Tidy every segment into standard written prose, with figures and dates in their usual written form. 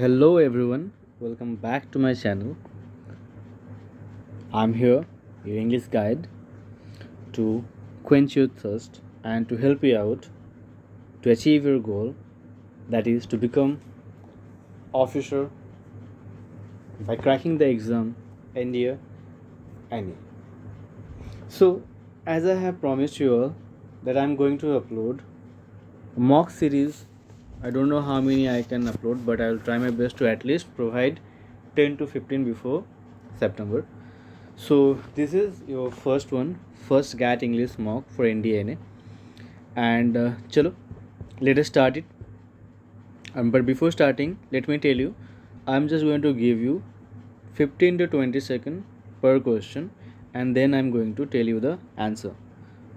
Hello everyone, welcome back to my channel. I'm here, your English guide, to quench your thirst and to help you out to achieve your goal, that is to become officer by cracking the exam India any. So, as I have promised you all that I'm going to upload a mock series. I don't know how many I can upload, but I'll try my best to at least provide 10 to 15 before September. So this is your first one, first GAT English mock for NDNA, and chalo, let us start it. But before starting, let me tell you, I'm just going to give you 15 to 20 seconds per question, and then I'm going to tell you the answer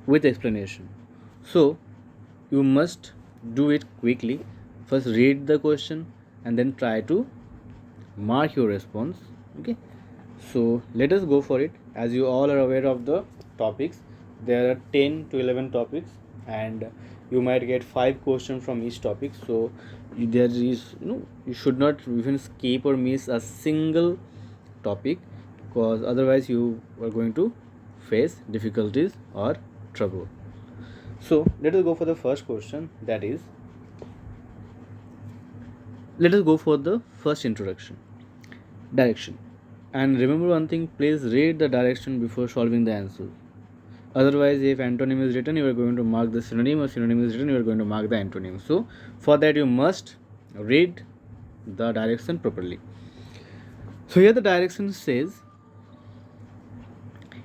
with explanation. So you must do it quickly. First read the question and then try to mark your response. Okay, so let us go for it. As you all are aware of the topics, there are 10 to 11 topics, and you might get 5 questions from each topic. So there is you should not even skip or miss a single topic, because otherwise you are going to face difficulties or trouble. So let us go for the first question, that is, let us go for the first introduction. Direction. And remember one thing, please read the direction before solving the answer. Otherwise, if antonym is written, you are going to mark the synonym, or synonym is written, you are going to mark the antonym. So, for that, you must read the direction properly. So, here the direction says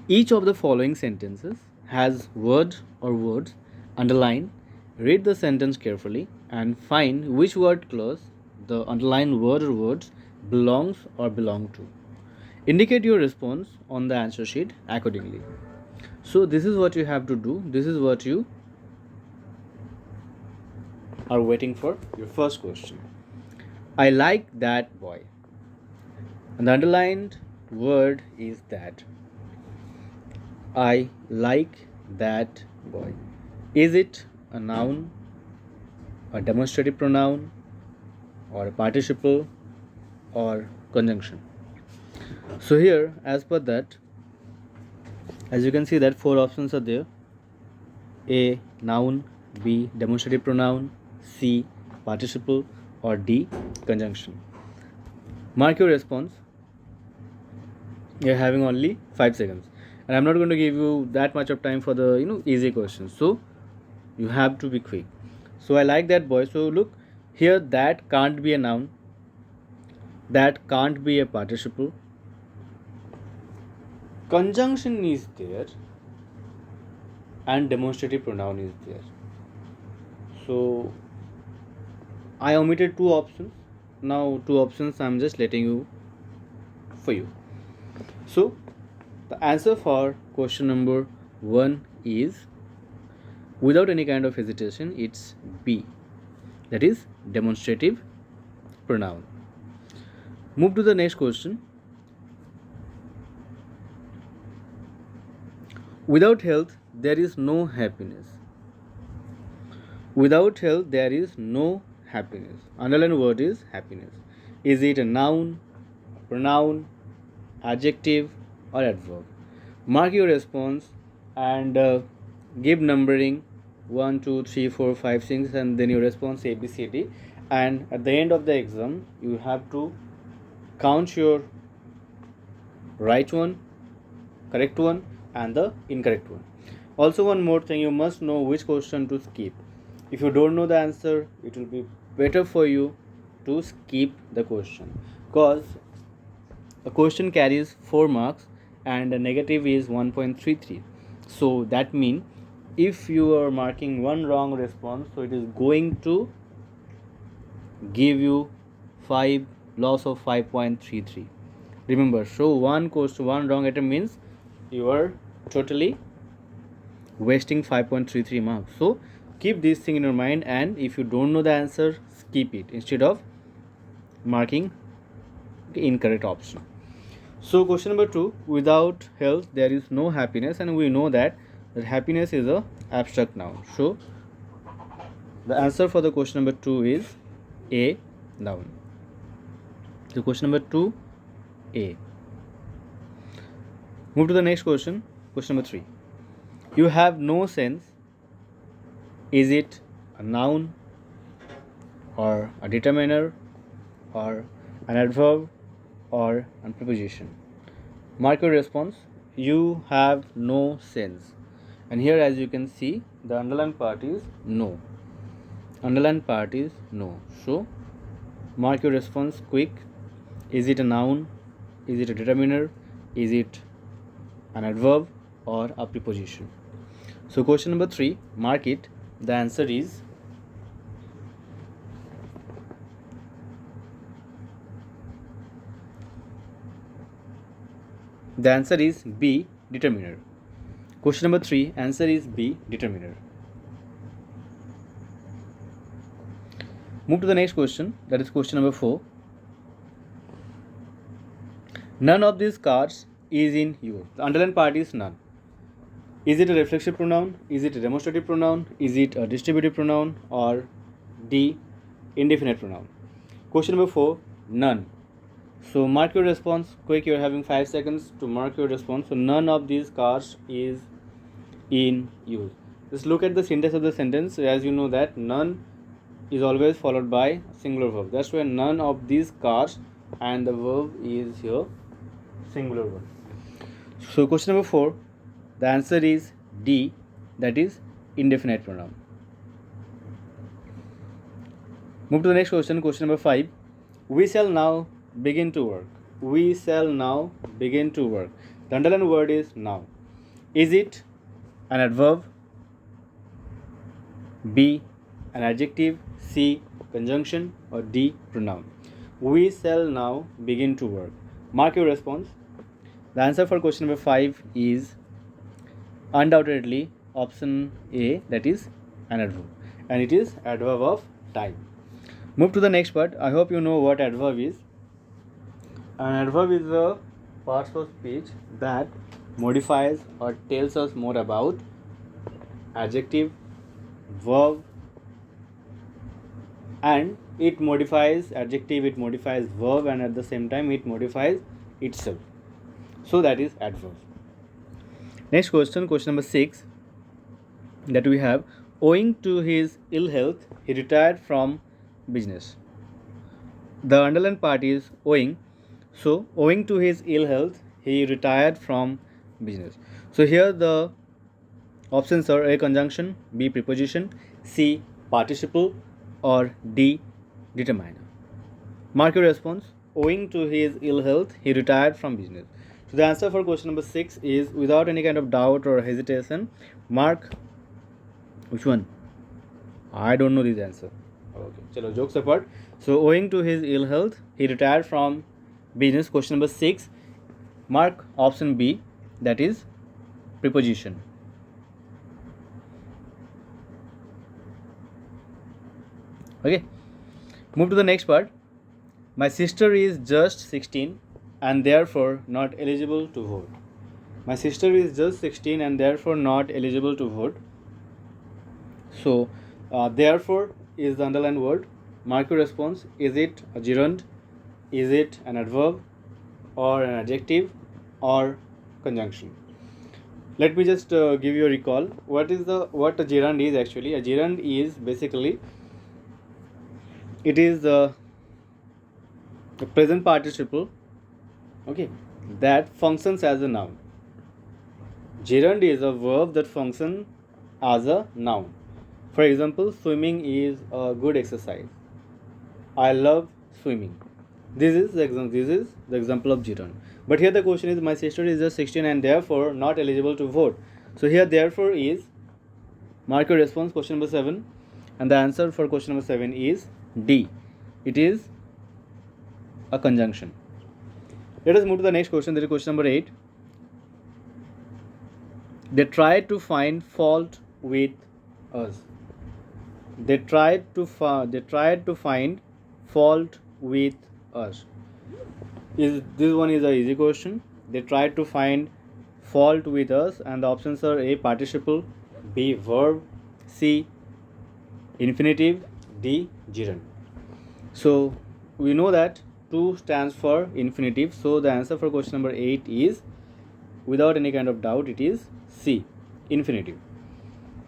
each of the following sentences has word or words underlined. Read the sentence carefully and find which word clause the underlined word or words belongs or belong to. Indicate your response on the answer sheet accordingly. So this is what you have to do. This is what you are waiting for. Your first question. I like that boy. And the underlined word is that. I like that boy. Is it a noun, a demonstrative pronoun, or a participle, or conjunction? So here, as per that, as you can see that 4 options are there: A, noun; B, demonstrative pronoun; C, participle; or D, conjunction. Mark your response. You're having only 5 seconds, and I'm not going to give you that much of time for the easy questions, so you have to be quick. So I like that boy. So look here, that can't be a noun, that can't be a participle, conjunction is there, and demonstrative pronoun is there. So I omitted 2 options. Now 2 options I'm just letting you for you. So the answer for question number 1 is, without any kind of hesitation, it's B, that is demonstrative pronoun. Move to the next question. Without health there is no happiness. Without health there is no happiness. Underlined word is happiness. Is it a noun, a pronoun, adjective, or adverb? Mark your response and give numbering 1, 2, 3, 4, 5, 6, and then your response A, B, C, D. And at the end of the exam, you have to count your right one, correct one, and the incorrect one. Also, one more thing, you must know which question to skip. If you don't know the answer, it will be better for you to skip the question, because a question carries 4 marks and a negative is 1.33. So that means if you are marking one wrong response, so it is going to give you 5 loss of 5.33. Remember, so one question, one wrong item means you are totally wasting 5.33 marks. So keep this thing in your mind, and if you don't know the answer, skip it instead of marking the incorrect option. So question number 2, without health there is no happiness, and we know that happiness is a abstract noun. So the answer for the question number 2 is A, noun. So question number 2A. Move to the next question. Question number 3. You have no sense. Is it a noun or a determiner or an adverb or a preposition? Mark your response. You have no sense. And here, as you can see, the underlined part is no. Underlined part is no. So, mark your response quick. Is it a noun? Is it a determiner? Is it an adverb or a preposition? So, question number 3, mark it. The answer is B, determiner. Question number 3, answer is B, determiner. Move to the next question, that is question number 4. None of these cards is in use. The underlined part is none. Is it a reflexive pronoun? Is it a demonstrative pronoun? Is it a distributive pronoun? Or D, indefinite pronoun? Question number 4, none. So mark your response quick. You are having 5 seconds to mark your response. So none of these cards is in use. Just look at the syntax of the sentence. As you know that none is always followed by a singular verb. That's why none of these cards, and the verb is here singular one. So question number 4, the answer is D, that is indefinite pronoun. Move to the next question, question number 5. We shall now begin to work. We shall now begin to work. The underlined word is now. Is it an adverb? B, an adjective? C, conjunction? Or D, pronoun? We shall now begin to work. Mark your response. The answer for question number 5 is undoubtedly option A, that is an adverb, and it is adverb of time. Move to the next part. I hope you know what adverb is. An adverb is a part of speech that modifies or tells us more about adjective, verb, and it modifies adjective, it modifies verb, and at the same time it modifies itself. So that is adverb. Next question, question number 6, that we have, owing to his ill health, he retired from business. The underlined part is owing. So owing to his ill health, he retired from business. So here the options are A, conjunction, B, preposition, C, participle, or D, determiner. Mark your response. Owing to his ill health, he retired from business. So the answer for question number 6 is, without any kind of doubt or hesitation, mark which one? I don't know this answer. Okay, chalo, jokes apart. So owing to his ill health, he retired from business. Question number 6, mark option B, that is preposition. Okay, move to the next part. My sister is just 16 and therefore not eligible to vote. My sister is just 16 and therefore not eligible to vote. So therefore is the underlined word. Mark your response. Is it a gerund? Is it an adverb or an adjective or conjunction? Let me just give you a recall. What a gerund is actually? A gerund is basically, it is the present participle, okay, that functions as a noun. Gerund is a verb that functions as a noun. For example, swimming is a good exercise. I love swimming. This is the example of gerund. But here the question is, my sister is just 16 and therefore not eligible to vote. So here therefore is, mark your response, question number 7, and the answer for question number 7 is D. It is a conjunction. Let us move to the next question. That is question number 8. They tried to find fault with us. They tried to find fault with us. This one is a easy question. They tried to find fault with us, and the options are A, participle, B, verb, C, infinitive, D, gerund. So we know that 2 stands for infinitive. So the answer for question number 8 is, without any kind of doubt, it is C, infinitive.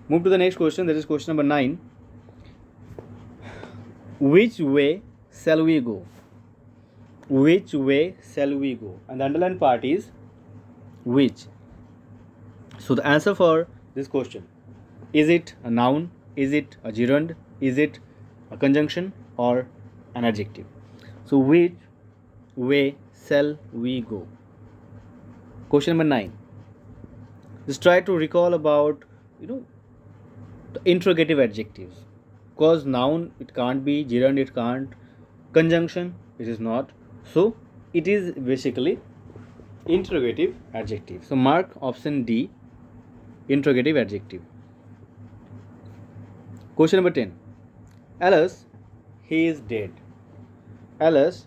Move to the next question, that is question number 9. Which way shall we go? Which way shall we go? And the underlined part is which. So the answer for this question, is it a noun, is it a gerund, is it a conjunction, or an adjective? So which way shall we go? Question number 9. Just try to recall about the interrogative adjectives. Because noun it can't be, gerund it can't, conjunction it is not. So it is basically interrogative adjective. So mark option D, interrogative adjective. Question number 10. Alas, he is dead. Alas,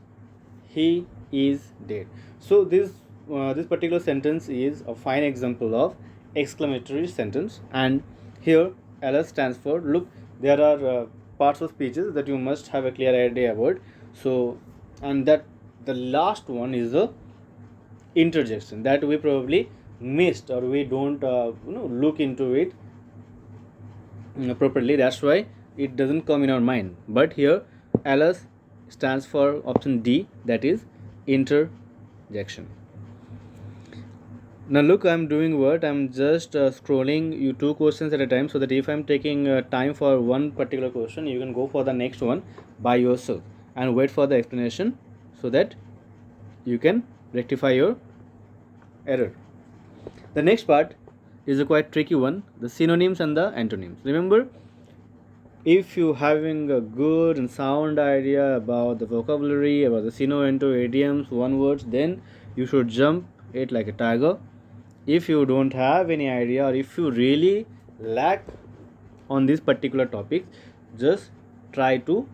he is dead. So this particular sentence is a fine example of exclamatory sentence, and here alas stands for, look, there are parts of speeches that you must have a clear idea about. So, and that the last one is a interjection that we probably missed, or we don't look into it properly. That's why it doesn't come in our mind. But here alas stands for option D, that is interjection. Now look, I'm doing what? I'm just scrolling you 2 questions at a time, so that if I'm taking time for one particular question, you can go for the next one by yourself and wait for the explanation, so that you can rectify your error. The next part is a quite tricky one, the synonyms and the antonyms. Remember, if you having a good and sound idea about the vocabulary, about the synonym, idioms, one words, then you should jump it like a tiger. If you don't have any idea, or if you really lack on this particular topic, just try to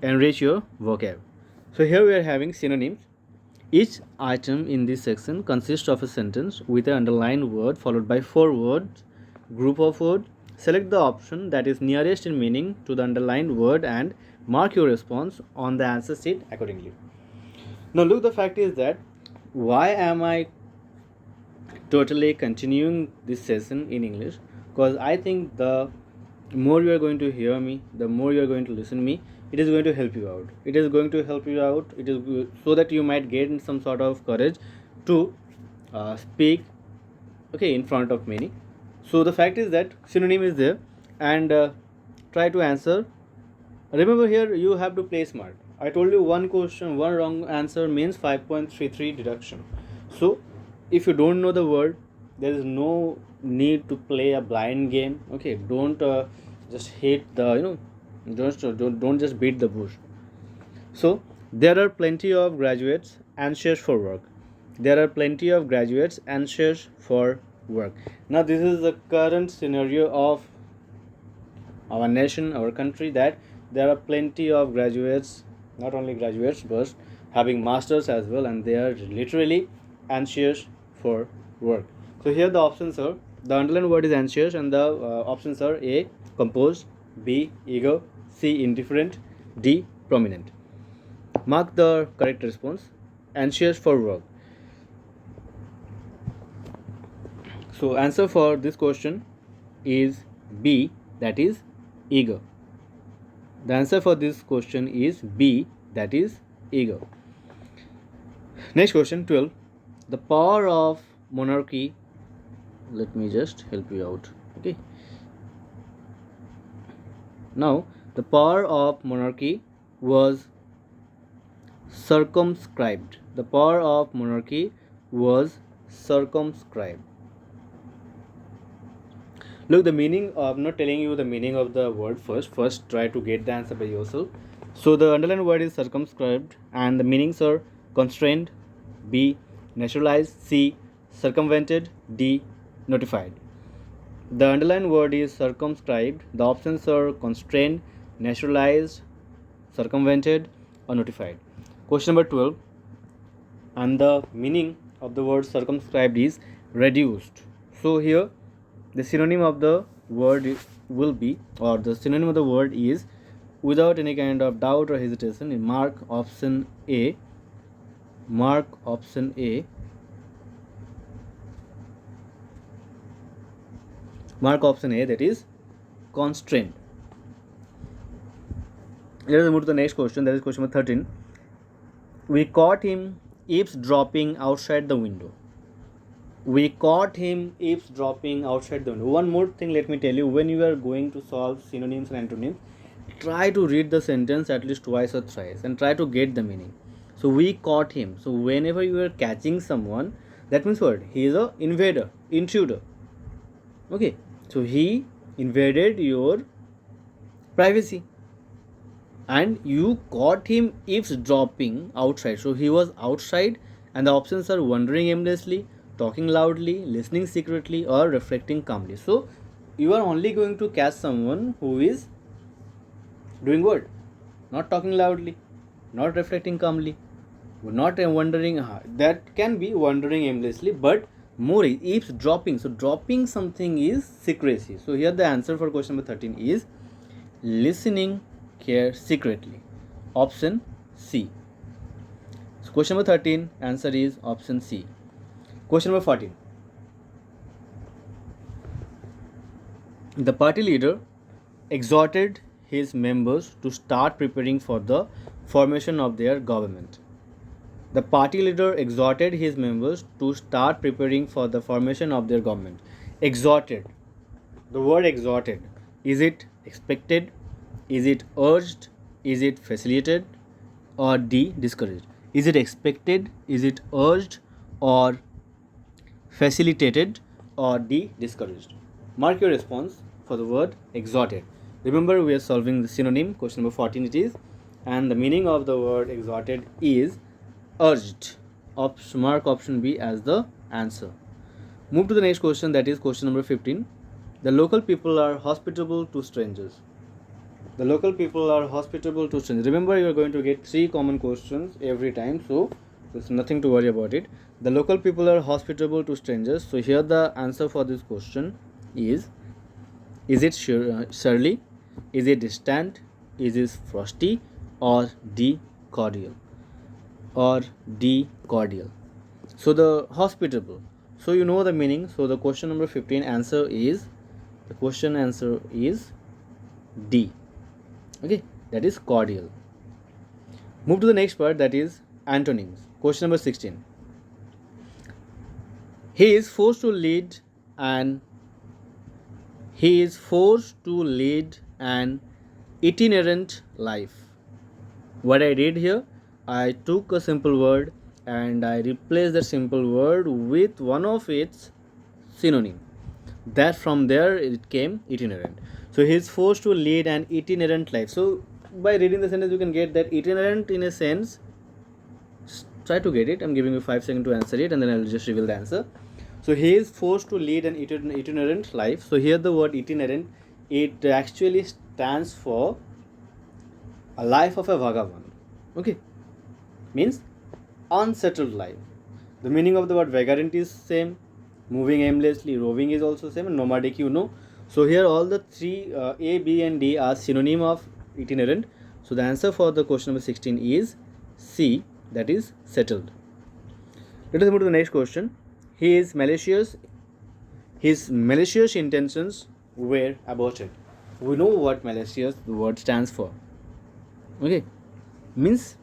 enrich your vocab. So here we are having synonyms. Each item in this section consists of a sentence with an underlined word followed by 4 words, group of words. Select the option that is nearest in meaning to the underlined word and mark your response on the answer sheet accordingly. Now look, the fact is that why am I totally continuing this session in English? Because I think the more you are going to hear me, the more you are going to listen to me, it is going to help you out. It is going to help you out. It is so that you might gain some sort of courage to speak in front of many. So the fact is that synonym is there, and try to answer. Remember, here you have to play smart. I told you one question, one wrong answer means 5.33 deduction. So if you don't know the word, there is no need to play a blind game. Okay, don't just hit the don't just beat the bush. So there are plenty of graduates anxious for work. There are plenty of graduates anxious for work. Now this is the current scenario of our nation, our country, that there are plenty of graduates, not only graduates but having masters as well, and they are literally anxious for work. So here the options are, the underlined word is anxious, and the options are A, composed, B, eager, C, indifferent, D, prominent. Mark the correct response, anxious for work. So answer for this question is B, that is eager. The answer for this question is B, that is eager. Next question, 12. The power of monarchy, let me just help you out. Okay. Now, the power of monarchy was circumscribed. The power of monarchy was circumscribed. Look, the meaning, I'm not telling you the meaning of the word first. First, try to get the answer by yourself. So, the underlined word is circumscribed, and the meanings are constrained, B, naturalized, C, circumvented, D, notified. The underlined word is circumscribed. The options are constrained, naturalized, circumvented, or notified. Question number 12. And the meaning of the word circumscribed is reduced. So here the synonym of the word will be, or the synonym of the word is, without any kind of doubt or hesitation, in mark option A, Mark option A. Mark option A, that is constraint. Let us move to the next question, that is question number 13. We caught him eavesdropping outside the window. We caught him eavesdropping outside the window. One more thing, let me tell you, when you are going to solve synonyms and antonyms, try to read the sentence at least twice or thrice and try to get the meaning. So we caught him. So whenever you are catching someone, that means what? He is a invader, intruder. Okay. So he invaded your privacy and you caught him eavesdropping outside. So he was outside, and the options are wandering aimlessly, talking loudly, listening secretly, or reflecting calmly. So you are only going to catch someone who is doing what? Not talking loudly, not reflecting calmly, not wandering. That can be wandering aimlessly, but more is eavesdropping. So dropping something is secrecy. So here the answer for question number 13 is listening care secretly. Option C. So question number 13 answer is option C. Question number 14. The party leader exhorted his members to start preparing for the formation of their government. The party leader exhorted his members to start preparing for the formation of their government. Exhorted. The word exhorted. Is it expected? Is it urged? Is it facilitated? Or D, discouraged? Is it expected? Is it urged? Or facilitated? Or D, discouraged? Mark your response for the word exhorted. Remember, we are solving the synonym. Question number 14 it is. And the meaning of the word exhorted is urged. Mark option B as the answer. Move to the next question, that is question number 15. The local people are hospitable to strangers. The local people are hospitable to strangers. Remember, you are going to get 3 common questions every time, so there's nothing to worry about it. The local people are hospitable to strangers. So here the answer for this question is it surly? Is it distant? Is it frosty? Or D, cordial? Or D, cordial? So the hospitable. So you know the meaning. So the question number 15 answer is, the question answer is D. Okay, that is cordial. Move to the next part, that is antonyms. Question number 16. He is forced to lead an itinerant life. What I did here, I took a simple word and I replaced the simple word with one of its synonym. That from there it came itinerant. So he is forced to lead an itinerant life. So by reading the sentence you can get that itinerant in a sense. Try to get it. I'm giving you 5 seconds to answer it and then I'll just reveal the answer. So he is forced to lead an itinerant life. So here the word itinerant, it actually stands for a life of a vagabond. Okay, means unsettled life. The meaning of the word vagrant is same, moving aimlessly, roving is also same, and nomadic you know. So here all the 3 A, B and D are synonym of itinerant. So the answer for the question number 16 is C, that is settled. Let us move to the next question. His malicious intentions were aborted. We know what malicious the word stands for. Okay, means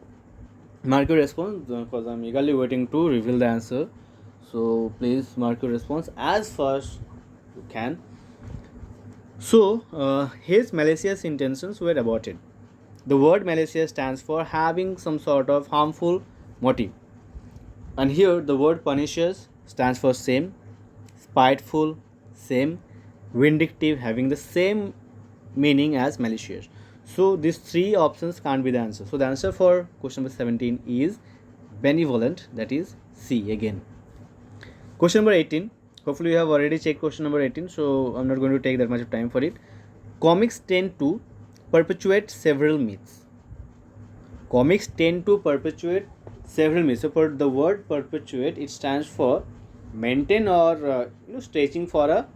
mark your response because I'm eagerly waiting to reveal the answer. So please mark your response as fast you can. So his malicious intentions were aborted. The word malicious stands for having some sort of harmful motive. And here the word pernicious stands for same, spiteful, same, vindictive, having the same meaning as malicious. So these 3 options can't be the answer. So the answer for question number 17 is benevolent, that is C again. Question number 18. Hopefully you have already checked question number 18, so I'm not going to take that much of time for it. Comics tend to perpetuate several myths. Comics tend to perpetuate several myths. So for the word perpetuate, it stands for maintain or stretching for a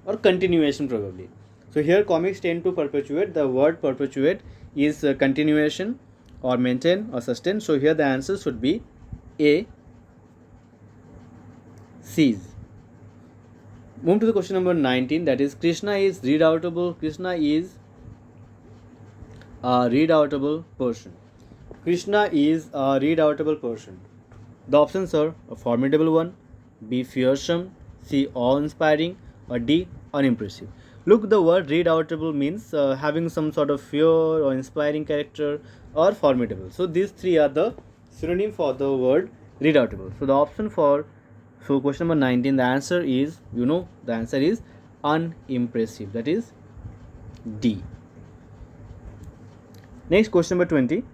or continuation probably. So here comics tend to perpetuate. The word perpetuate is continuation or maintain or sustain. So here the answer should be A. Seas. Move to the question number 19, that is Krishna is redoubtable. Krishna is a redoubtable person. Krishna is a redoubtable person. The options are a formidable one, B. fearsome, C. awe-inspiring, or D. unimpressive. Look, the word redoubtable means having some sort of fear or inspiring character or formidable. So these three are the synonym for the word redoubtable. So the option for question number 19, the answer is, the answer is unimpressive. That is D. Next, question number 20.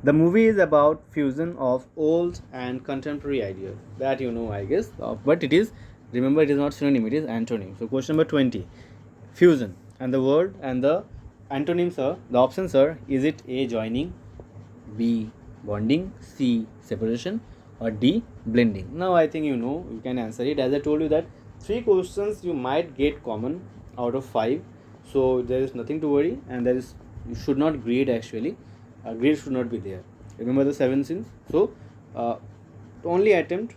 The movie is about fusion of old and contemporary ideas. That I guess. But it is, remember, it is not synonym, it is antonym. So question number 20. Fusion. And the word and the antonyms are, the options are, is it A. joining, B. bonding, C. separation, or D. blending? Now I think you can answer it. As I told you that 3 questions you might get common out of 5. So there is nothing to worry, and there is, you should not grade actually. Grade should not be there. Remember the 7 sins. So only attempt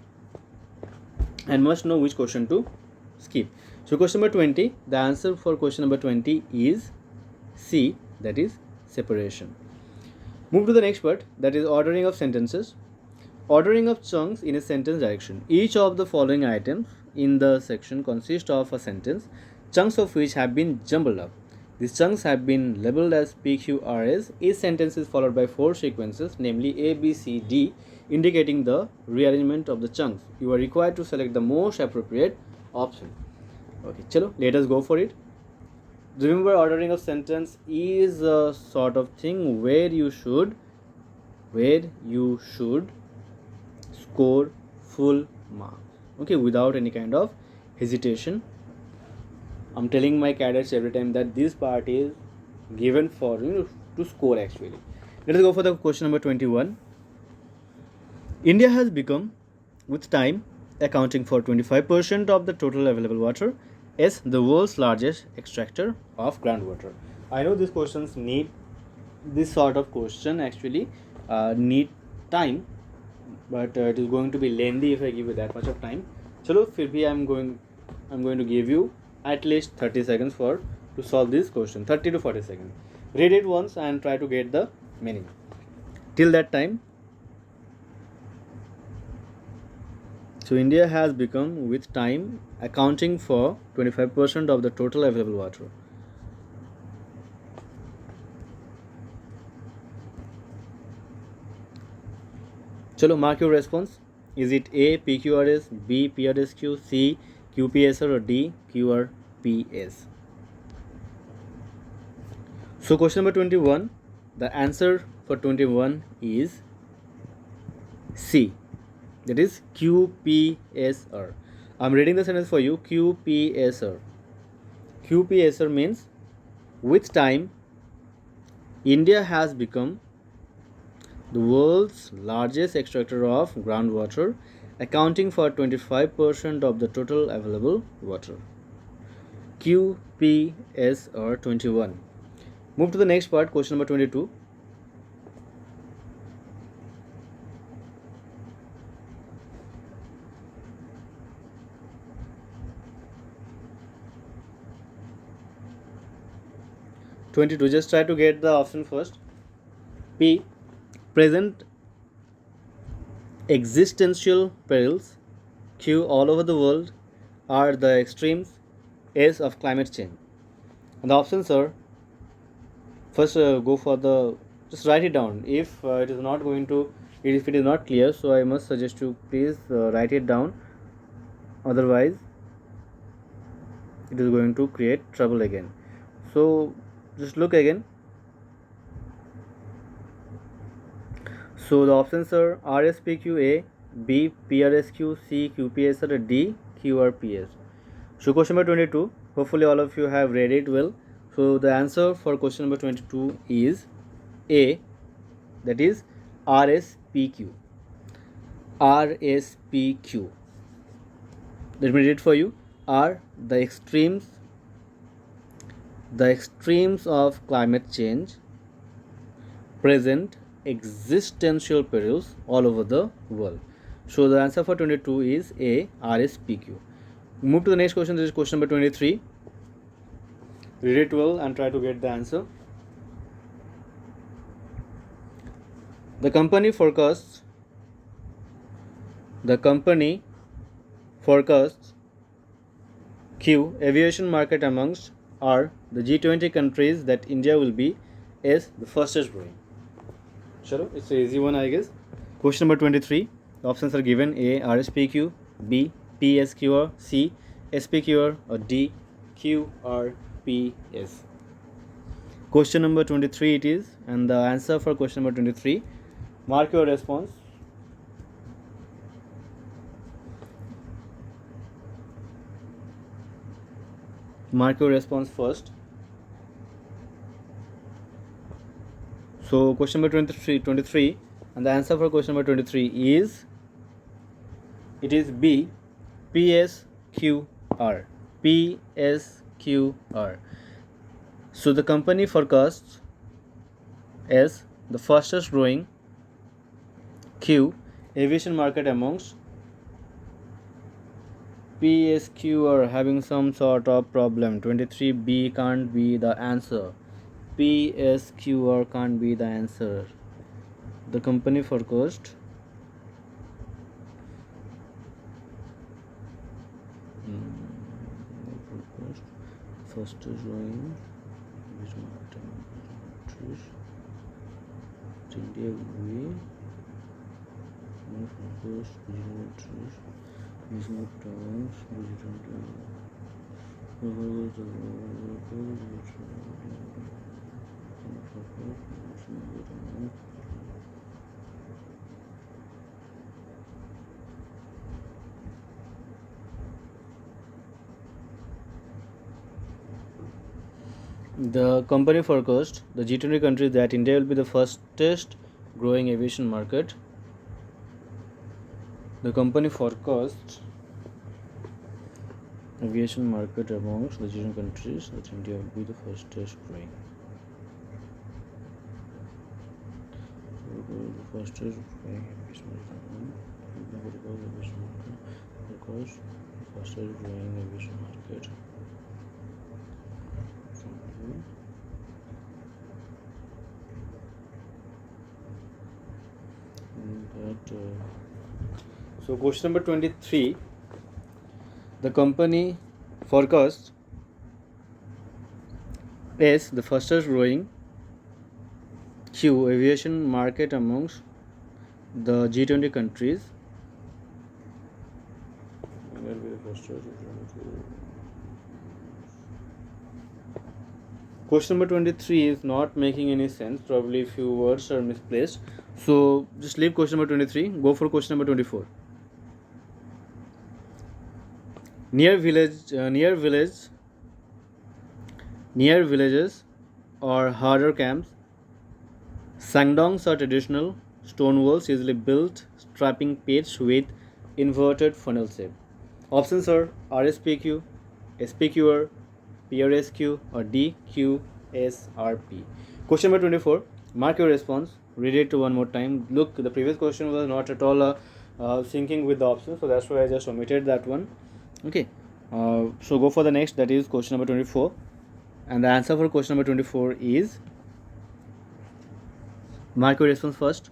and must know which question to skip. So question number 20, the answer for question number 20 is C, that is separation. Move to the next part, that is ordering of sentences. Ordering of chunks in a sentence direction. Each of the following items in the section consists of a sentence, chunks of which have been jumbled up. These chunks have been labeled as PQRS. Each sentence is followed by 4 sequences, namely A, B, C, D, indicating the rearrangement of the chunks. You are required to select the most appropriate option. Okay, chalo, let us go for it. Remember, ordering of sentence is a sort of thing where you should score full marks. Okay, without any kind of hesitation. I'm telling my cadets every time that this part is given for to score actually. Let us go for the question number 21. India has become, with time, accounting for 25% of the total available water, as the world's largest extractor of groundwater. I know these questions need, this sort of question actually need time, but it is going to be lengthy if I give you that much of time. Chalo, फिर भी I'm going to give you at least 30 seconds to solve this question. 30 to 40 seconds. Read it once and try to get the meaning. Till that time, so India has become, with time, accounting for 25% of the total available water. Chalo, mark your response. Is it A, PQRS, B, PRSQ, C, QPSR, or D, QRPS? So question number 21, the answer for 21 is C, that is QPSR. I'm reading the sentence for you. QPSR. QPSR means, with time, India has become the world's largest extractor of groundwater, accounting for 25% of the total available water. QPSR 21. Move to the next part, question number 22. Just try to get the option first. P, present existential perils. Q, all over the world. R, the extremes. S, of climate change. And the options are, first go for the, just write it down. If it is not going to, if it is not clear, so I must suggest you please write it down. Otherwise, it is going to create trouble again. So just look again. So the options are RSPQA, B, PRSQ, C, QPSR, D, QRPS. So question number 22, hopefully all of you have read it well. So the answer for question number 22 is A, that is RSPQ. RSPQ. Let me read it for you. R, the extremes of climate change present existential perils all over the world. So the answer for 22 is A, RSPQ. Move to the next question. This is question number 23. Read it well and try to get the answer. The company forecasts Q aviation market amongst are the G20 countries that India will be is the fastest growing. Chalo, it's an easy one, I guess. Question number 23. The options are given: A, RSPQ, B, PSQR, C, SPQR, or D, QRPS. Question number 23 it is, and the answer for question number 23. Mark your response. Mark your response first. So question number 23, and the answer for question number 23 is, it is B, PSQR. PSQR. So the company forecasts as the fastest growing Q aviation market amongst PSQ are having some sort of problem. 23B can't be the answer. PSQR can't be the answer. The company forecast first is growing India will be focus using terms the company forecast the G20 countries that India will be the fastest growing aviation market. The company forecast aviation market amongst the G20 countries that India will be the fastest growing. The fastest growing aviation market. So question number 23, the company forecast is the fastest growing Q aviation market amongst the G20 countries. Question number 23 is not making any sense. Probably a few words are misplaced. So just leave question number 23. Go for question number 24. Near villages or harder camps, sangdongs are traditional stone walls usually built strapping pits with inverted funnel shape. Options are RSPQ, SPQR, PRSQ, or DQSRP. Question number 24. Mark your response. Read it one more time. Look, the previous question was not at all syncing with the options, so that's why I just omitted that one. Okay, so go for the next, that is question number 24, and the answer for question number 24 is, mark your response first.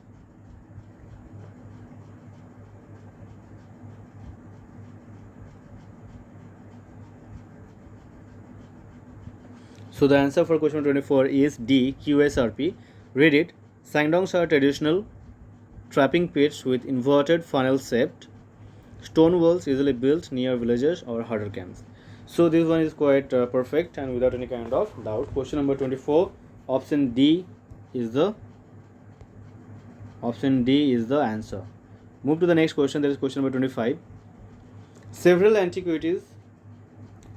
So the answer for question 24 is D, QSRP. Read it. Sangdongs are traditional trapping pits with inverted funnel shaped stone walls usually built near villages or harder camps. So this one is quite perfect and without any kind of doubt. Question number 24, option D is the answer. Move to the next question, that is question number 25. Several antiquities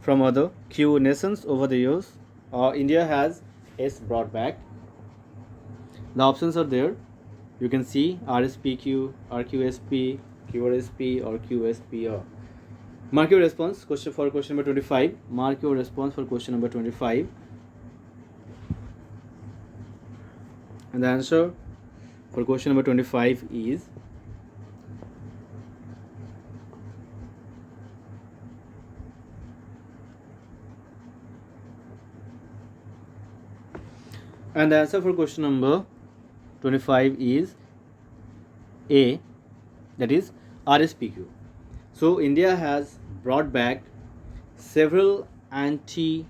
from other Q nations over the years, India has brought back. The options are there. You can see RSPQ, RQSP, QRSP, or QSPR. Mark your response for question number 25. Mark your response for question number 25. And the answer for question number 25 is and the answer for question number 25 is A, that is RSPQ. So India has brought back several antiquities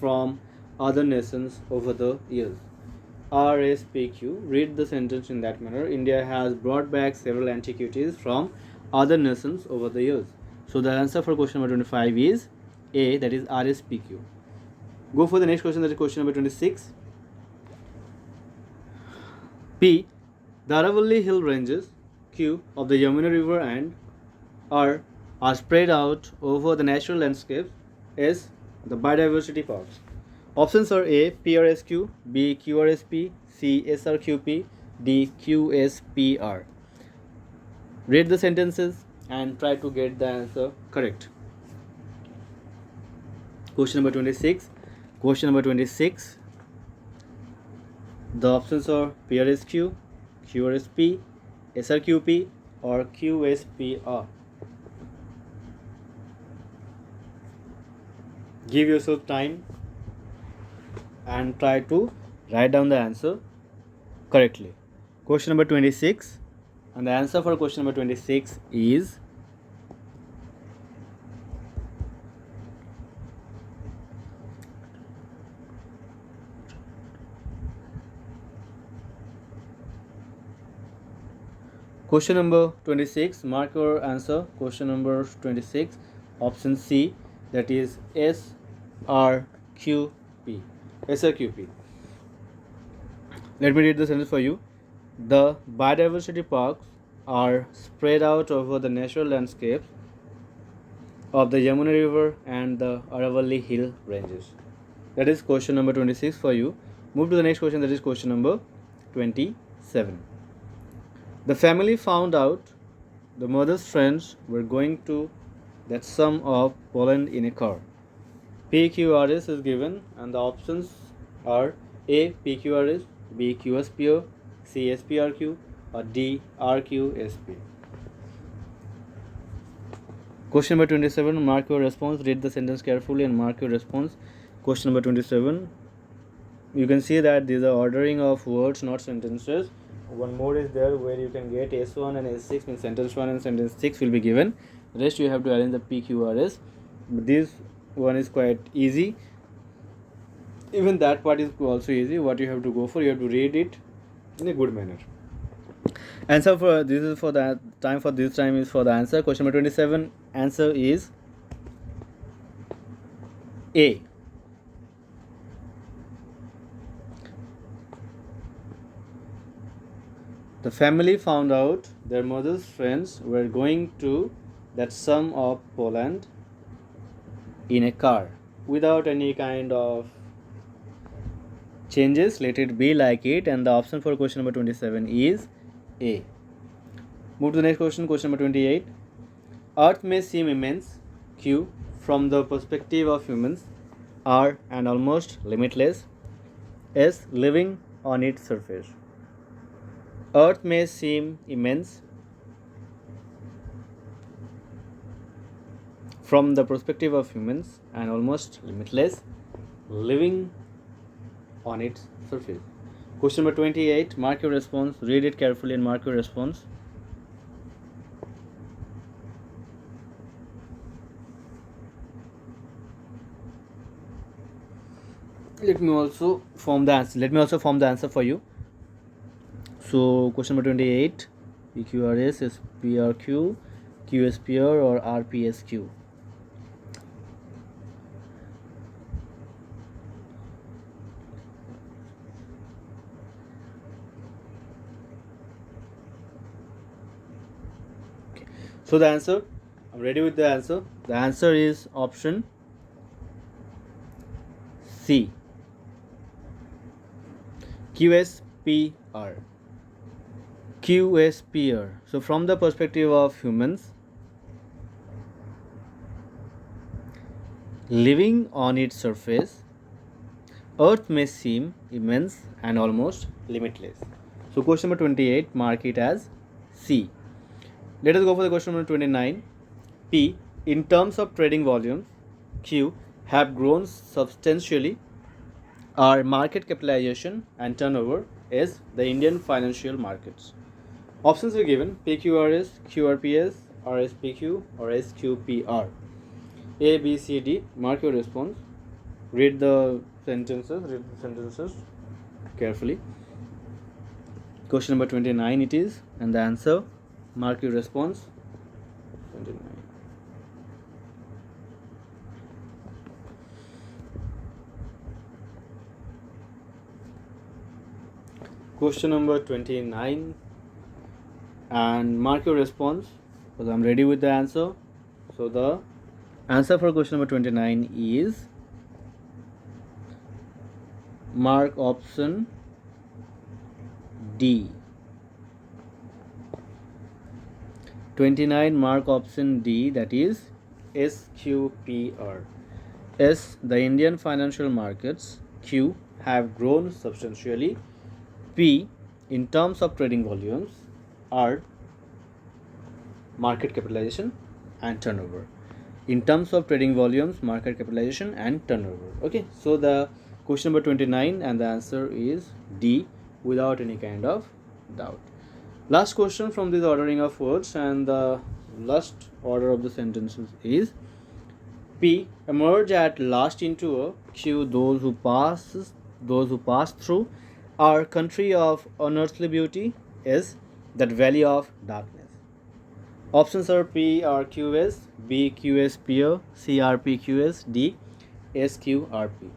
from other nations over the years. RSPQ. Read the sentence in that manner. India has brought back several antiquities from other nations over the years. So the answer for question number 25 is A, that is RSPQ. Go for the next question, that is question number 26. P. The Aravalli Hill ranges, Q, of the Yamuna River and R are spread out over the natural landscapes. S, the biodiversity parks. Options are A, PRSQ, B, QRSP, C, SRQP, D, QSPR. Read the sentences and try to get the answer correct. Question number 26. Question number 26. The options are PRSQ, QRSP, SRQP or QSPR. Give yourself time and try to write down the answer correctly. Question number 26, and the answer for question number 26 is question number 26. Mark your answer. Question number 26, option C, that is SRQP. SRQP. Let me read the sentence for you. The biodiversity parks are spread out over the natural landscapes of the Yamuna River and the Aravalli Hill ranges. That is question number 26 for you. Move to the next question, that is question number 27. The family found out the mother's friends were going to that sum of Poland in a car. PQRS is given and the options are A, PQRS, B, QSPO, C, SPRQ or D, RQSP. Question number 27, mark your response. Read the sentence carefully and mark your response. Question number 27. You can see that these are ordering of words, not sentences. One more is there where you can get S1 and S6, means sentence 1 and sentence 6 will be given. Rest you have to arrange the PQRS. But this one is quite easy. Even that part is also easy. What you have to go for, you have to read it in a good manner. Answer for this is for the time for this time is for the answer. Question number 27. Answer is A. The family found out their mother's friends were going to that sum of Poland in a car without any kind of changes. Let it be like it, and the option for question number 27 is A. Move to the next question, question number 28. Earth may seem immense, Q, from the perspective of humans, R, and almost limitless, S, living on its surface. Earth may seem immense from the perspective of humans and almost limitless, living on its surface. Question number 28. Mark your response. Read it carefully and mark your response. Let me also form the answer for you. So question number 28, PQRS, SPRQ, QSPR or RPSQ. Okay. So the answer, I'm ready with the answer. The answer is option C, QSPR. QSPR. So from the perspective of humans, living on its surface, Earth may seem immense and almost limitless. So question number 28, mark it as C. Let us go for the question number 29. P. In terms of trading volumes, Q have grown substantially. R. Market capitalization and turnover is the Indian financial markets. Options are given: PQRS, QRPS, RSPQ, or SQPR. A, B, C, D. Mark your response. Read the sentences carefully. Question number 29 it is, and the answer, mark your response. 29. Question number 29, and mark your response because I'm ready with the answer. So the answer for question number 29 is mark option D. 29, mark option D, that is SQPR. S, the Indian financial markets. Q, have grown substantially. P, in terms of trading volumes. R, market capitalization and turnover. In terms of trading volumes, market capitalization and turnover. Okay, so the question number 29 and the answer is D without any kind of doubt. Last question from this ordering of words, and the last order of the sentences is P, emerge at last into a. Q, those who pass through. R, country of unearthly beauty is that valley of darkness. Options are P, RQS, B, QSPO, C, RPQS, D, SQRP.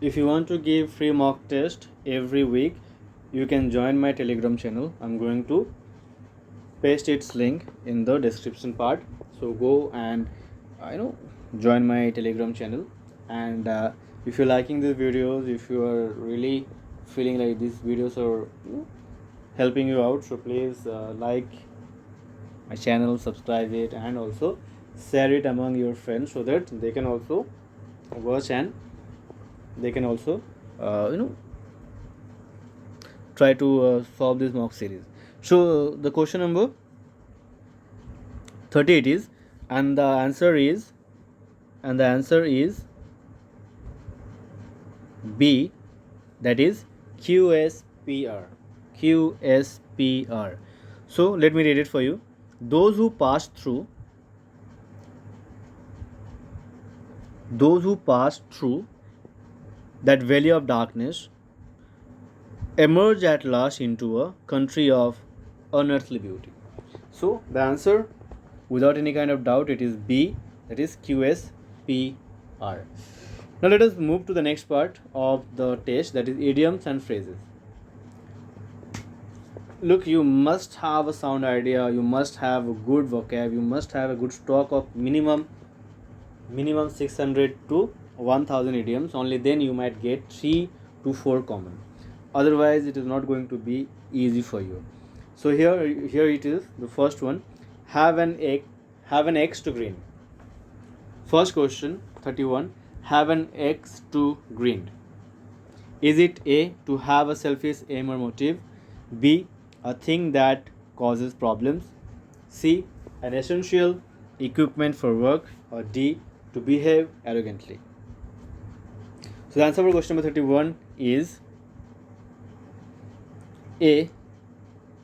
If you want to give free mock test every week, you can join my Telegram channel. I'm going to paste its link in the description part. So go and join my Telegram channel. And if you're liking these videos, if you are really feeling like these videos are helping you out, so please like my channel, subscribe it, and also share it among your friends so that they can also watch and they can also try to solve this mock series. So the question number 30 it is, and the answer is B, that is QSPR. QSPR. So let me read it for you. Those who pass through that valley of darkness emerge at last into a country of unearthly beauty. So the answer, without any kind of doubt, it is B, that is QSPR. Now let us move to the next part of the test, that is idioms and phrases. Look, you must have a sound idea, you must have a good vocab, you must have a good stock of minimum 600 to 1000 idioms. Only then you might get 3 to 4 common. Otherwise it is not going to be easy for you. So here it is, the first one. Have an X to green. First question 31. Have an X to green. Is it A, to have a selfish aim or motive? B, a thing that causes problems? C, an essential equipment for work? Or D, to behave arrogantly? So the answer for question number 31 is A,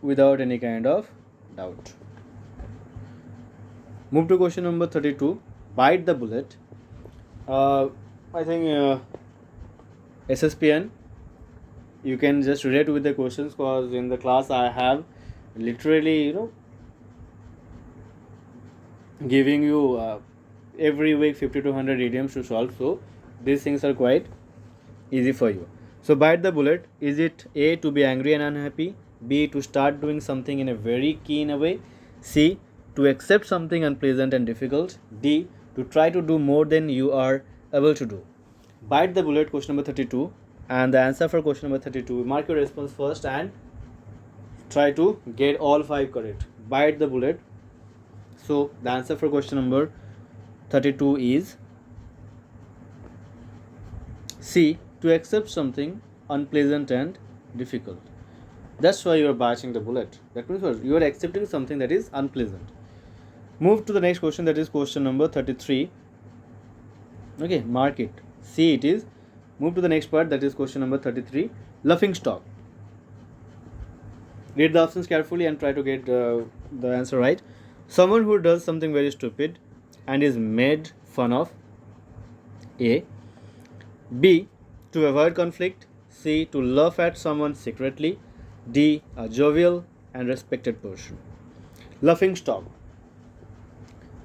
without any kind of doubt. Move to question number 32. Bite the bullet. I think SSPN, you can just relate with the questions, because in the class I have literally giving you every week 50 to 100 idioms to solve. So these things are quite easy for you. So bite the bullet. Is it A, to be angry and unhappy? B, to start doing something in a very keen way? C, to accept something unpleasant and difficult? D, to try to do more than you are able to do? Bite the bullet, question number 32, and the answer for question number 32. Mark your response first and try to get all 5 correct. Bite the bullet. So the answer for question number 32 is C. To accept something unpleasant and difficult. That's why you are biting the bullet. That means what? You are accepting something that is unpleasant. Move to the next question, that is question number 33. Okay, mark it. See it is. Move to the next part, that is question number 33. Laughing stock. Read the options carefully and try to get the answer right. Someone who does something very stupid and is made fun of. A. B. To avoid conflict. C. To laugh at someone secretly. D. A jovial and respected person. Laughing stock.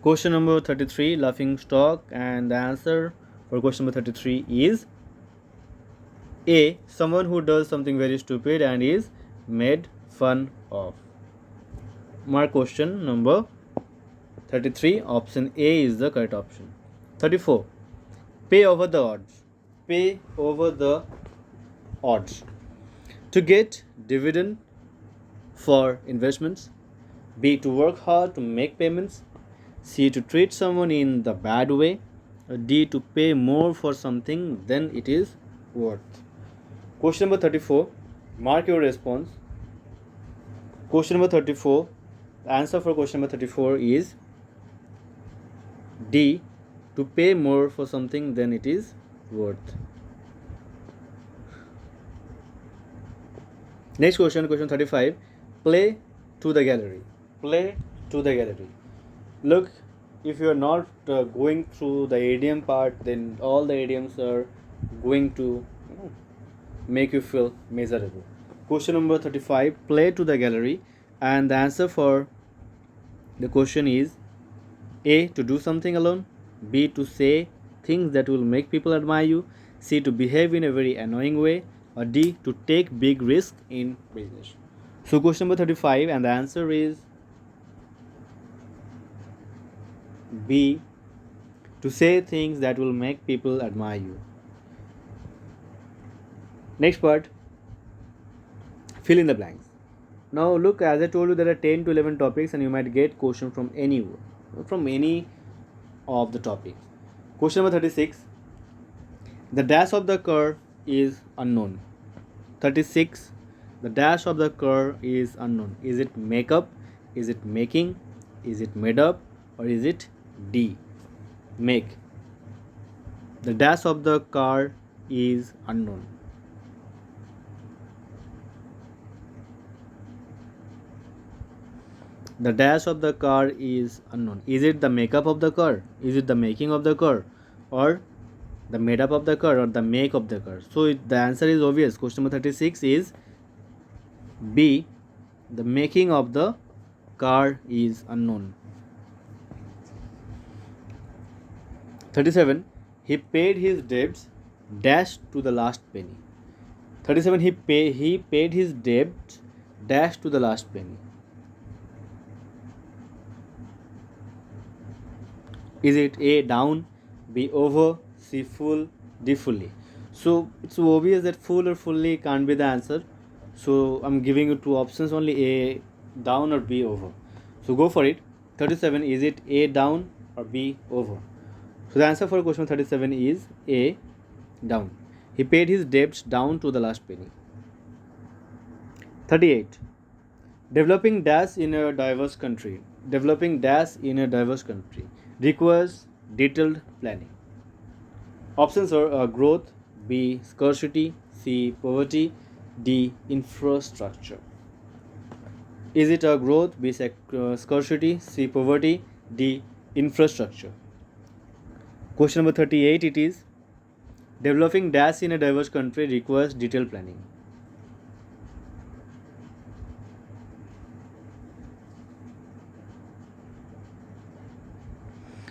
Question number 33, laughing stock, and the answer for question number 33 is A. Someone who does something very stupid and is made fun of. Mark question number 33, option A is the correct option. 34. Pay over the odds. Pay over the odds. To get dividend for investments. B. To work hard to make payments. C. To treat someone in the bad way. D. To pay more for something than it is worth. Question number 34. Mark your response. Question number 34. The answer for question number 34 is D. To pay more for something than it is worth. Next question, question 35. Play to the gallery. Play to the gallery. Look, if you are not going through the idiom part, then all the idioms are going to make you feel miserable. Question number 35. Play to the gallery. And the answer for the question is A. To do something alone. B. To say things that will make people admire you. C. To behave in a very annoying way. Or D. To take big risks in business. So question number 35, and the answer is B. To say things that will make people admire you. Next part, fill in the blanks. Now look, as I told you, there are 10 to 11 topics and you might get question from any of the topics. Question number 36. The dash of the car is unknown. 36. The dash of the car is unknown. Is it makeup? Is it making? Is it made up? Or is it D? Make. The dash of the car is unknown. The dash of the car is unknown. Is it the makeup of the car? Is it the making of the car? Or the made up of the car, or the make of the car? So the answer is obvious. Question number 36 is B. The making of the car is unknown. 37. He paid his debts dash to the last penny. 37. He paid his debt dash to the last penny. Is it A. Down, B. Over, C. Full, D. Fully? So it's obvious that full or fully can't be the answer. So I'm giving you two options only, A. Down or B. Over. So go for it. 37. Is it A. Down or B. Over? So the answer for question 37 is A. Down. He paid his debts down to the last penny. 38. Developing dash in a diverse country. Developing dash in a diverse country requires detailed planning. Options are growth, B. Scarcity, C. Poverty, D. Infrastructure. Is it a growth, B. Scarcity, C. Poverty, D. Infrastructure? Question number 38, it is developing dash in a diverse country requires detailed planning.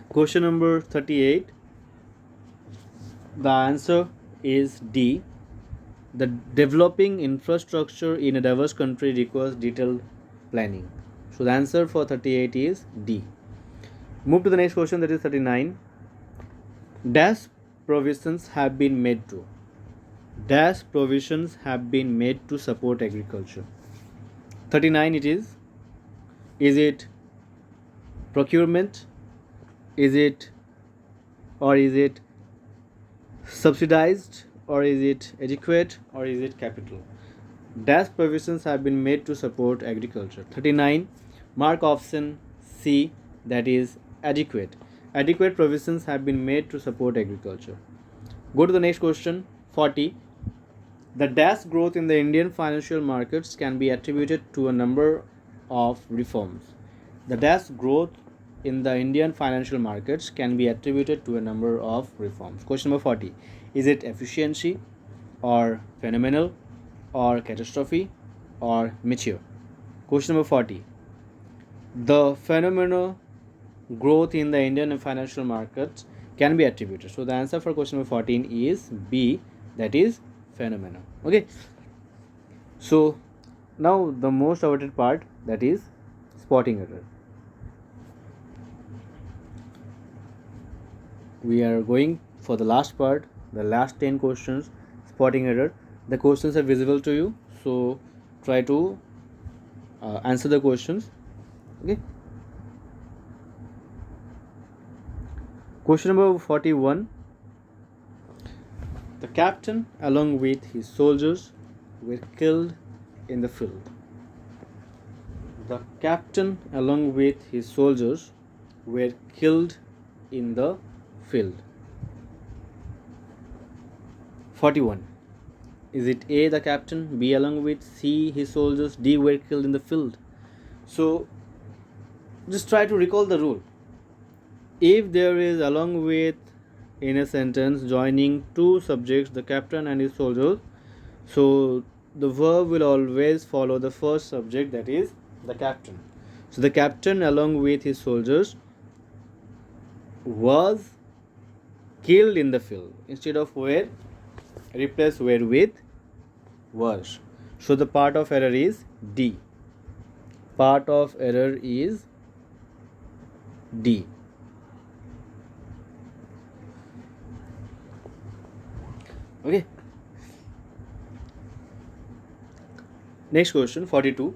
Question number 38, the answer is D. The developing infrastructure in a diverse country requires detailed planning. So the answer for 38 is D. Move to the next question, that is 39. Dash provisions have been made to. Dash provisions have been made to support agriculture. 39 it is. Is it procurement? Is it subsidized, or is it adequate or is it capital? Dash provisions have been made to support agriculture. 39. Mark option C, that is adequate. Adequate provisions have been made to support agriculture. Go to the next question. 40. The dash growth in the Indian financial markets can be attributed to a number of reforms. The dash growth in the Indian financial markets can be attributed to a number of reforms. Question number 40. Is it efficiency or phenomenal or catastrophe or mature? Question number 40. The phenomenal growth in the Indian financial markets can be attributed. So the answer for question number 14 is B, that is phenomenal. Okay. So now the most awaited part, that is spotting error. We are going for the last part, the last 10 questions, spotting error. The questions are visible to you, so try to answer the questions. Okay. Question number 41. The captain along with his soldiers were killed in the field. The captain along with his soldiers were killed in the field. 41. Is it A, the captain, B along with, C, his soldiers, D were killed in the field? So just try to recall the rule. If there is along with in a sentence joining two subjects, the captain and his soldiers, so the verb will always follow the first subject, that is the captain. So the captain along with his soldiers was killed in the field. Instead of were, replace were with was. So the part of error is D. Part of error is D. Okay. Next question, 42.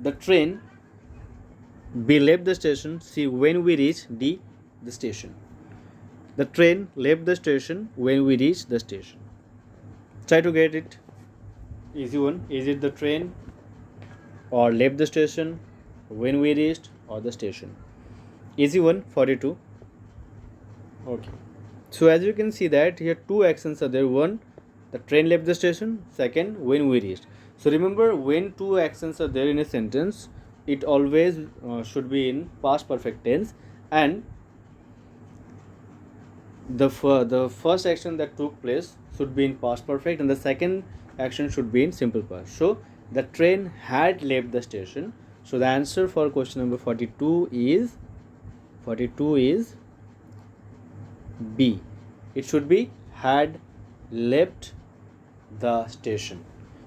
The train B left the station. C, when we reach. D, the station. The train left the station when we reach the station. Try to get it. Easy one. Is it the train or left the station, when we reached, or the station? Easy one, 42. Okay. So as you can see that here two actions are there. One, the train left the station. Second, when we reached. So remember, when two actions are there in a sentence, it always should be in past perfect tense, and the first action that took place should be in past perfect and the second action should be in simple past. So the train had left the station. So the answer for question number 42 is B. It should be had left the station.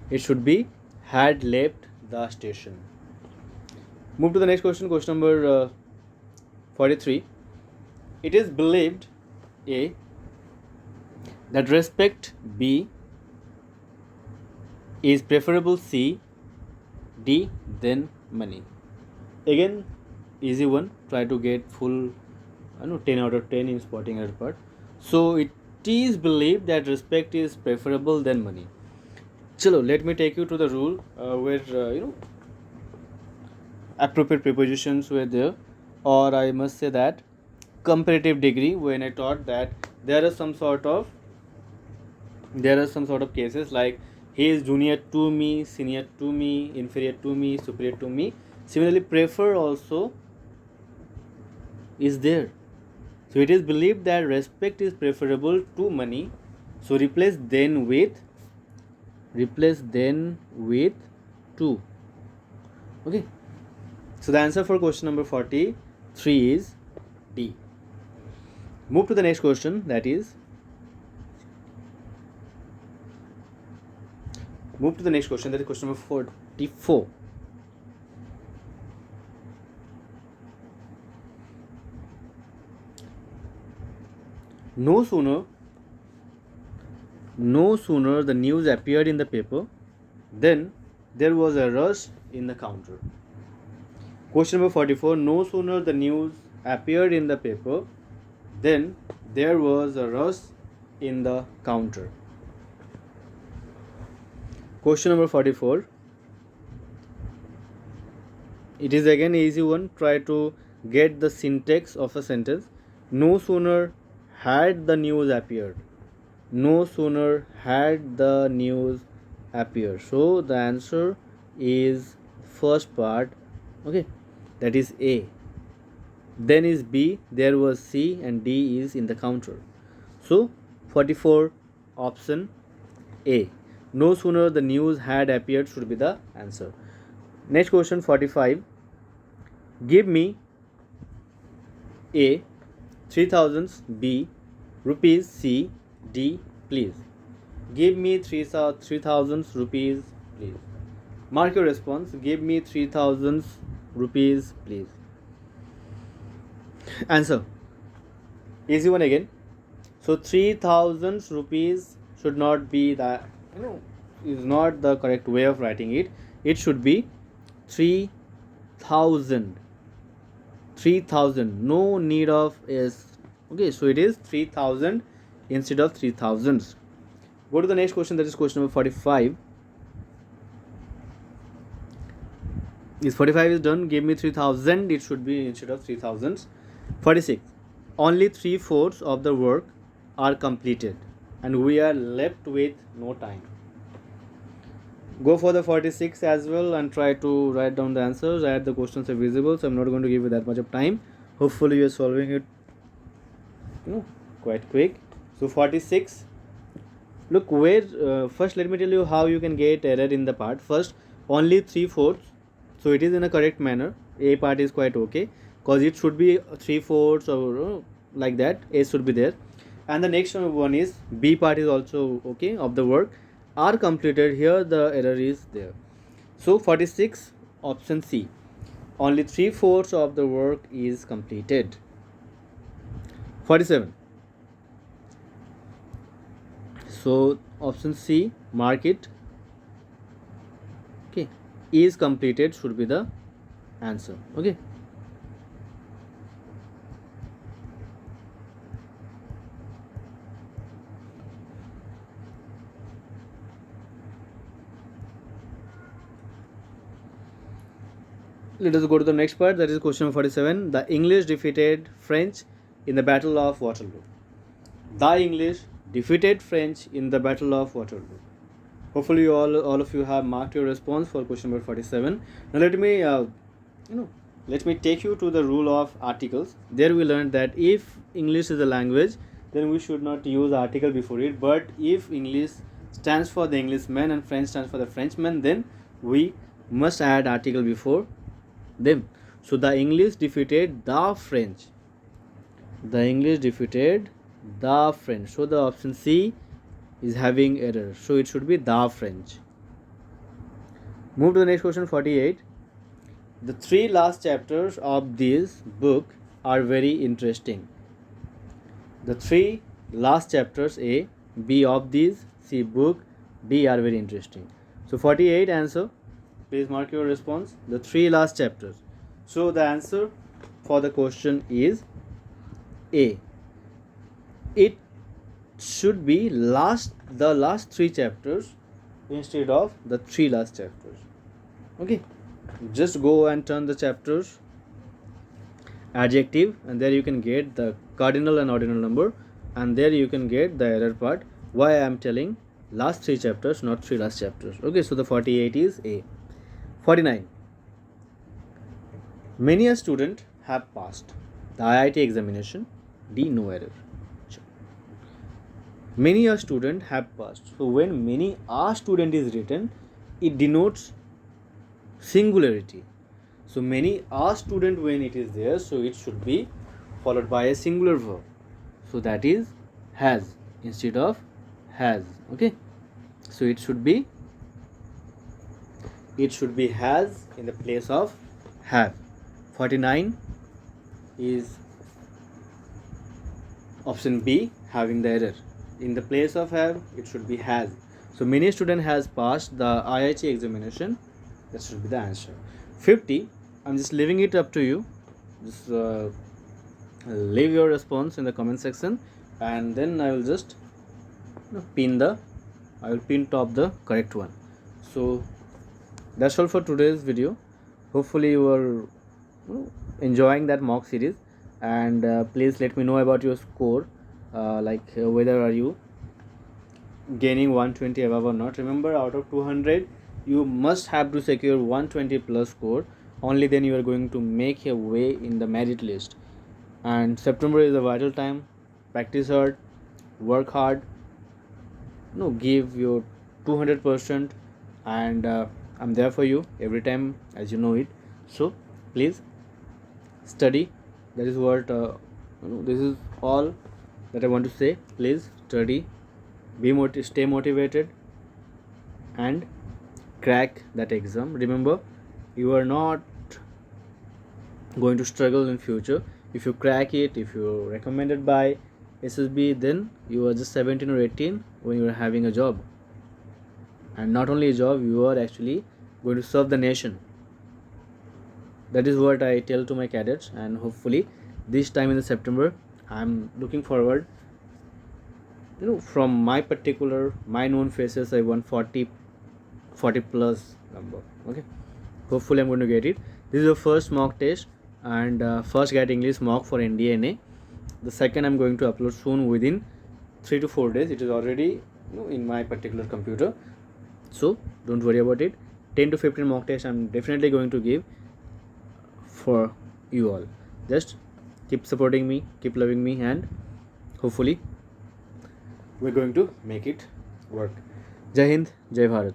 It should be had left the station. Move to the next question. Question number 43. It is believed A, that respect B is preferable C, D, then money. Again, easy one. Try to get full 10 out of 10 in spotting error part. So it is believed that respect is preferable than money. Chalo, let me take you to the rule where appropriate prepositions were there, or I must say that comparative degree, when I taught that there are some sort of cases like he is junior to me, senior to me, inferior to me, superior to me. Similarly, prefer also is there. So it is believed that respect is preferable to money. So replace then with to. Okay. So the answer for question number 43 is D. Move to the next question, that is question number 44. No sooner the news appeared in the paper, then there was a rush in the counter. Question number 44. No sooner the news appeared in the paper, then there was a rush in the counter. Question number 44. It is again easy one. Try to get the syntax of a sentence. No sooner had the news appeared. No sooner had the news appeared. So the answer is first part. Okay, that is A. Then is B. There was C, and D is in the counter. So 44 option A. No sooner the news had appeared should be the answer. Next question 45. Give me A 3000, B rupees, C D please. Give me 3000 rupees please. Mark your response. Give me 3000 rupees please. Answer. Easy one again. So 3000 rupees should not be the, is not the correct way of writing it. It should be 3000. 3000. No need of S. Okay, so it is 3000 instead of 3000s. Go to the next question, that is question number 45. Is 45 is done. Give me 3000. It should be instead of 3000s. 46. Only 3/4 of the work are completed and we are left with no time. Go for the 46 as well and try to write down the answers. Add the questions are visible, so I'm not going to give you that much of time. Hopefully you are solving it quite quick. So 46. Look where first let me tell you how you can get error in the part. First, only 3/4. So it is in a correct manner. A part is quite okay because it should be 3/4 or like that. A should be there. And the next one is B part is also okay of the work are completed. Here the error is there. So 46 option C. Only 3/4 of the work is completed. 47. So option C, mark it. Okay, is completed should be the answer. Okay. Let us go to the next part, that is question number 47. The English defeated French in the Battle of Waterloo. The English defeated French in the Battle of Waterloo. Hopefully all of you have marked your response for question number 47. Now let me take you to the rule of articles. There we learned that if English is a language, then we should not use article before it. But if English stands for the Englishman and French stands for the Frenchman, then we must add article before them. So the English defeated the French. The English defeated the French. So the option C is having error. So it should be the French. Move to the next question 48. The 3 last chapters of this book are very interesting. The 3 last chapters A, B of these, C book, D are very interesting. So 48 answer. Please mark your response. The 3 last chapters. So the answer for the question is A. It should be the last 3 chapters instead of the 3 last chapters. Okay. Just go and turn the chapters adjective, and there you can get the cardinal and ordinal number, and there you can get the error part. Why I am telling last 3 chapters, not 3 last chapters. Okay, so the 48 is A. 49. Many a student have passed the IIT examination. D, no error. Many a student have passed. So when many a student is written, it denotes singularity. So many a student, when it is there, so it should be followed by a singular verb. So that is has instead of has. Okay. So it should be has in the place of have. 49 is option B, having the error. In the place of have, it should be has. So many student has passed the IIT examination. That should be the answer. 50. I'm just leaving it up to you. Just leave your response in the comment section, and then I will just pin top the correct one. So that's all for today's video. Hopefully you are enjoying that mock series, and please let me know about your score, whether are you gaining 120 above or not. Remember, out of 200 you must have to secure 120 plus score. Only then you are going to make your way in the merit list. And September is a vital time. Practice hard, work hard, give your 200%, and I'm there for you every time, as you know it. So please study. That is what this is all that I want to say. Please study, stay motivated, and crack that exam. Remember, you are not going to struggle in future. If you crack it, if you're recommended by SSB, then you are just 17 or 18 when you are having a job. And not only a job, you are actually going to serve the nation. That is what I tell to my cadets, and hopefully this time in the September I'm looking forward, from my known faces, I won 40 plus number. Okay, hopefully I'm going to get it. This is the first mock test, and first get English mock for NDNA. The second I'm going to upload soon, within 3 to 4 days. It is already in my particular computer, so don't worry about it. 10 to 15 mock tests I'm definitely going to give for you all. Just keep supporting me, keep loving me, and hopefully we're going to make it work. Jai Hind, Jai Bharat.